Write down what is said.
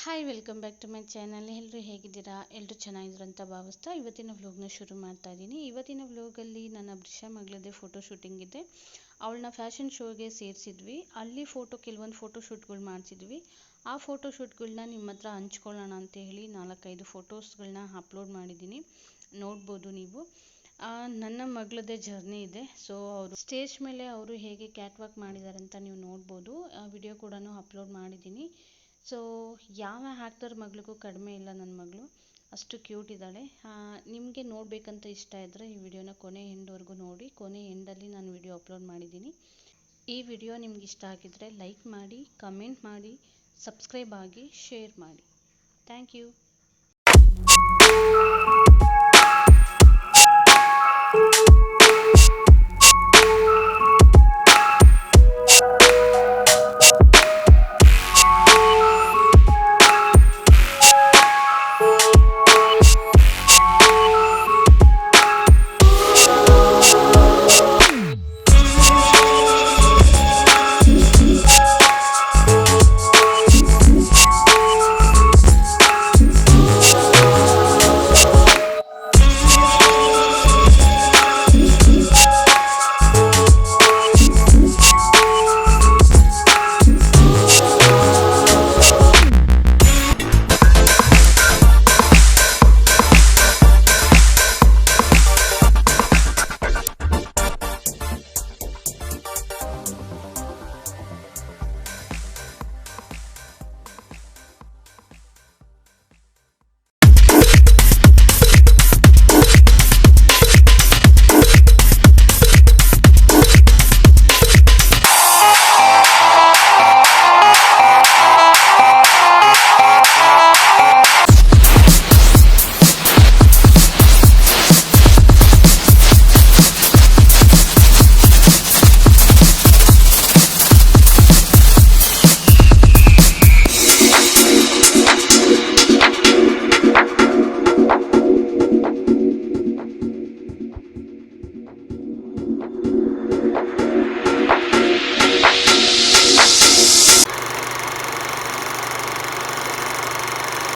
Hi, welcome back to my channel. ಎಲ್ಲರೂ ಹೇಗಿದ್ದೀರಾ? ಎಲ್ಲರೂ ಚೆನ್ನಾಗಿದ್ರು ಅಂತ ಭಾವಿಸ್ತಾ ಇವತ್ತಿನ ವ್ಲಾಗ್ನ ಶುರು ಮಾಡ್ತಾ ಇದ್ದೀನಿ. ಇವತ್ತಿನ ವ್ಲಾಗಲ್ಲಿ ನನ್ನ ಬ್ರಿಷ ಮಗಳದೇ ಫೋಟೋ ಶೂಟಿಂಗ್ ಇದೆ. ಅವಳನ್ನ ಫ್ಯಾಷನ್ ಶೋಗೆ ಸೇರಿಸಿದ್ವಿ. ಅಲ್ಲಿ ಕೆಲವೊಂದು ಫೋಟೋ ಶೂಟ್ಗಳು ಮಾಡಿಸಿದ್ವಿ. ಆ ಫೋಟೋ ಶೂಟ್ಗಳನ್ನ ನಿಮ್ಮ ಹತ್ರ ಹಂಚ್ಕೊಳ್ಳೋಣ ಅಂತ ಹೇಳಿ 4-5 ಫೋಟೋಸ್ಗಳನ್ನ ಅಪ್ಲೋಡ್ ಮಾಡಿದ್ದೀನಿ. ನೋಡ್ಬೋದು ನೀವು. ನನ್ನ ಮಗಳದೇ ಜರ್ನಿ ಇದೆ. ಸೊ ಅವರು ಸ್ಟೇಜ್ ಮೇಲೆ ಅವರು ಹೇಗೆ ಕ್ಯಾಟ್ವಾಕ್ ಮಾಡಿದ್ದಾರೆ ಅಂತ ನೀವು ನೋಡ್ಬೋದು. ಆ ವಿಡಿಯೋ ಕೂಡ ಅಪ್ಲೋಡ್ ಮಾಡಿದ್ದೀನಿ. ಸೊ ಯಾವ ಆ್ಯಕ್ಟರ್ ಮಗಳಿಗೂ ಕಡಿಮೆ ಇಲ್ಲ ನನ್ನ ಮಗಳು, ಅಷ್ಟು ಕ್ಯೂಟ್ ಇದ್ದಾಳೆ. ನಿಮಗೆ ನೋಡಬೇಕಂತ ಇಷ್ಟ ಇದ್ದರೆ ಈ ವಿಡಿಯೋನ ಕೊನೆ ಎಂಡ್ವರೆಗೂ ನೋಡಿ. ಕೊನೆ ಎಂಡಲ್ಲಿ ನಾನು ವಿಡಿಯೋ ಅಪ್ಲೋಡ್ ಮಾಡಿದ್ದೀನಿ. ಈ ವಿಡಿಯೋ ನಿಮ್ಗೆ ಇಷ್ಟ ಆಗಿದ್ದರೆ ಲೈಕ್ ಮಾಡಿ, ಕಮೆಂಟ್ ಮಾಡಿ, ಸಬ್ಸ್ಕ್ರೈಬ್ ಆಗಿ, ಶೇರ್ ಮಾಡಿ. Thank you.